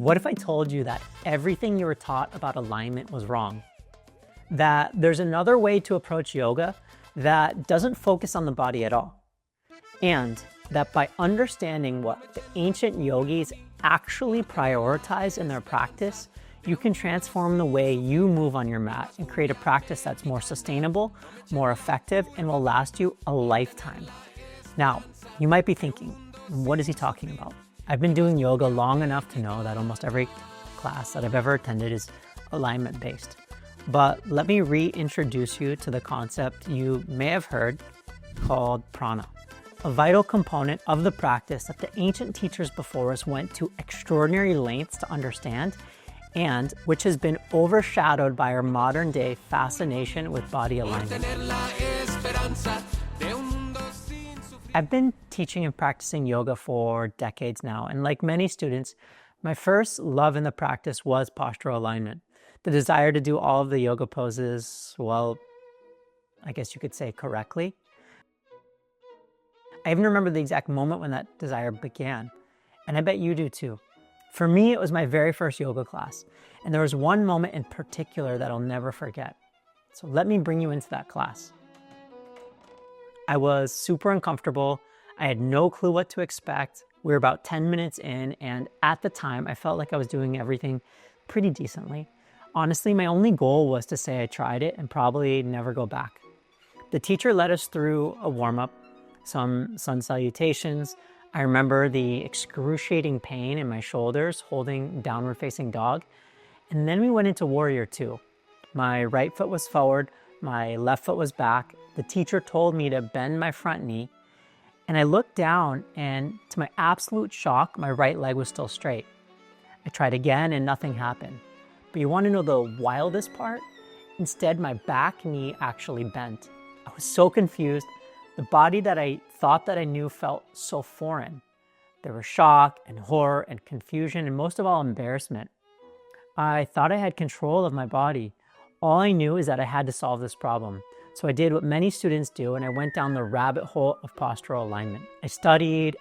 What if I told you that everything you were taught about alignment was wrong? That there's another way to approach yoga that doesn't focus on the body at all? And that by understanding what the ancient yogis actually prioritize in their practice, you can transform the way you move on your mat and create a practice that's more sustainable, more effective, and will last you a lifetime. Now, you might be thinking, what is he talking about? I've been doing yoga long enough to know that almost every class that I've ever attended is alignment-based. But let me reintroduce you to the concept you may have heard called prāṇa, a vital component of the practice that the ancient teachers before us went to extraordinary lengths to understand, and which has been overshadowed by our modern day fascination with body alignment. I've been teaching and practicing yoga for decades now, and like many students, my first love in the practice was postural alignment. The desire to do all of the yoga poses, well, I guess you could say correctly. I even remember the exact moment when that desire began, and I bet you do too. For me, it was my very first yoga class, and there was one moment in particular that I'll never forget. So let me bring you into that class. I was super uncomfortable. I had no clue what to expect. We were about 10 minutes in, and at the time, I felt like I was doing everything pretty decently. Honestly, my only goal was to say I tried it and probably never go back. The teacher led us through a warm-up, some sun salutations. I remember the excruciating pain in my shoulders holding downward facing dog. And then we went into warrior two. My right foot was forward, my left foot was back. The teacher told me to bend my front knee, and I looked down, and to my absolute shock, my right leg was still straight. I tried again and nothing happened. But you want to know the wildest part? Instead, my back knee actually bent. I was so confused. The body that I thought that I knew felt so foreign. There was shock and horror and confusion and most of all embarrassment. I thought I had control of my body. All I knew is that I had to solve this problem. So I did what many students do, and I went down the rabbit hole of postural alignment. I studied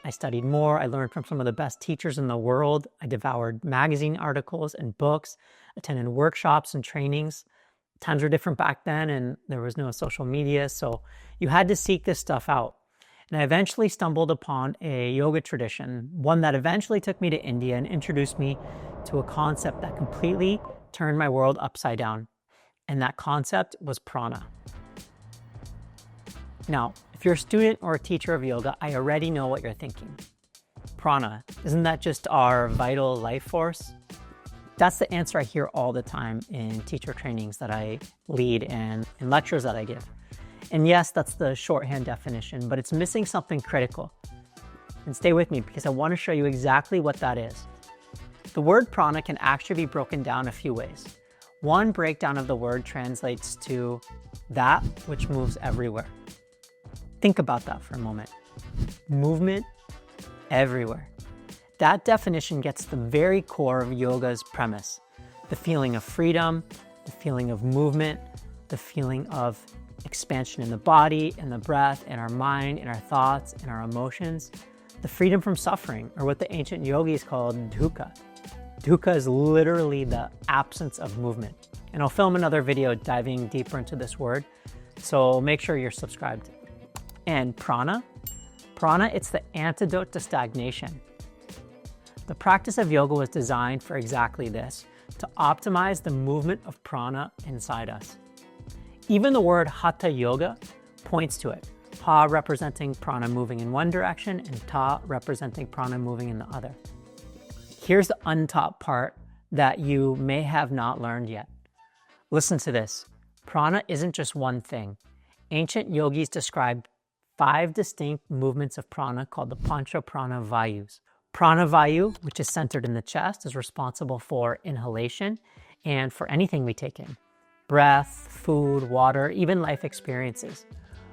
more. I learned from some of the best teachers in the world. I devoured magazine articles and books, attended workshops and trainings. Times were different back then, and there was no social media, so you had to seek this stuff out. And I eventually stumbled upon a yoga tradition, one that eventually took me to India and introduced me to a concept that completely turned my world upside down. And that concept was prāṇa. Now, if you're a student or a teacher of yoga, I already know what you're thinking. Prāṇa, isn't that just our vital life force? That's the answer I hear all the time in teacher trainings that I lead and in lectures that I give. And yes, that's the shorthand definition, but it's missing something critical. And stay with me because I want to show you exactly what that is. The word prāṇa can actually be broken down a few ways. One breakdown of the word translates to that which moves everywhere. Think about that for a moment. Movement everywhere. That definition gets the very core of yoga's premise. The feeling of freedom, the feeling of movement, the feeling of expansion in the body, in the breath, in our mind, in our thoughts, in our emotions. The freedom from suffering, or what the ancient yogis called dukkha. Dukkha is literally the absence of movement. And I'll film another video diving deeper into this word, so make sure you're subscribed. And prāṇa? Prāṇa, it's the antidote to stagnation. The practice of yoga was designed for exactly this, to optimize the movement of prāṇa inside us. Even the word hatha yoga points to it. Ha representing prāṇa moving in one direction and ta representing prāṇa moving in the other. Here's the untaught part that you may have not learned yet. Listen to this. Prāṇa isn't just one thing. Ancient yogis described 5 distinct movements of prāṇa called the pancha prāṇa vāyus. Prāṇa vayu, which is centered in the chest, is responsible for inhalation and for anything we take in. Breath, food, water, even life experiences.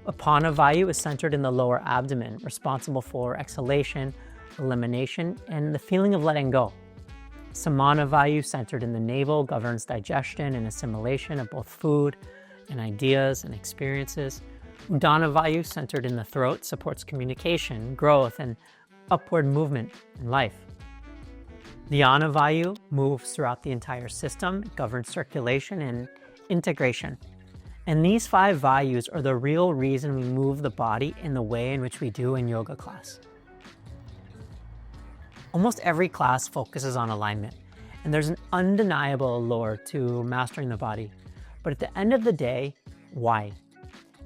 Apana vayu is centered in the lower abdomen, responsible for exhalation, elimination, and the feeling of letting go. Samana vayu, centered in the navel, governs digestion and assimilation of both food and ideas and experiences. Udana vayu, centered in the throat, supports communication, growth, and upward movement in life. The vayu moves throughout the entire system, it governs circulation and integration. And these 5 vāyus are the real reason we move the body in the way in which we do in yoga class. Almost every class focuses on alignment, and there's an undeniable allure to mastering the body. But at the end of the day, why?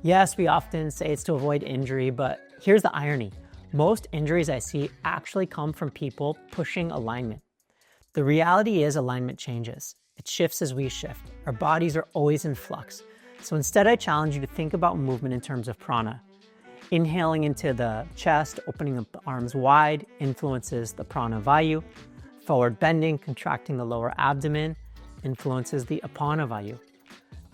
Yes, we often say it's to avoid injury, but here's the irony. Most injuries I see actually come from people pushing alignment. The reality is alignment changes. It shifts as we shift. Our bodies are always in flux. So instead, I challenge you to think about movement in terms of prāṇa. Inhaling into the chest, opening up the arms wide, influences the prāṇa vāyu. Forward bending, contracting the lower abdomen, influences the apāna vāyu.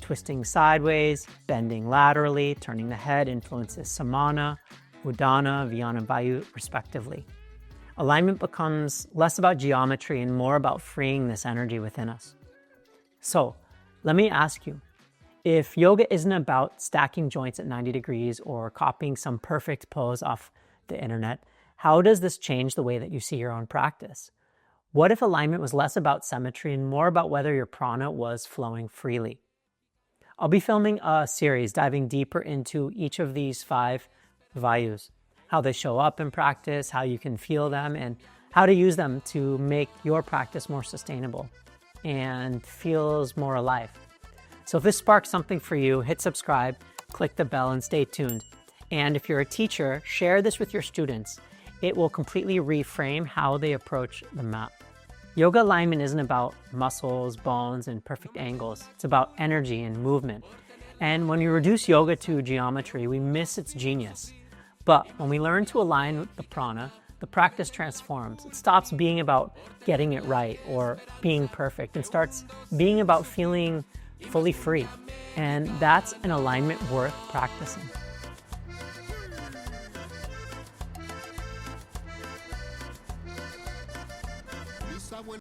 Twisting sideways, bending laterally, turning the head, influences samana, udana, vyana vāyu, respectively. Alignment becomes less about geometry and more about freeing this energy within us. So, let me ask you, if yoga isn't about stacking joints at 90 degrees or copying some perfect pose off the internet, how does this change the way that you see your own practice? What if alignment was less about symmetry and more about whether your prāṇa was flowing freely? I'll be filming a series diving deeper into each of these 5 vāyus, how they show up in practice, how you can feel them, and how to use them to make your practice more sustainable and feels more alive. So if this sparks something for you, hit subscribe, click the bell, and stay tuned. And if you're a teacher, share this with your students. It will completely reframe how they approach the mat. Yoga alignment isn't about muscles, bones, and perfect angles. It's about energy and movement. And when we reduce yoga to geometry, we miss its genius. But when we learn to align with the prāṇa, the practice transforms. It stops being about getting it right or being perfect and starts being about feeling fully free. And that's an alignment worth practicing.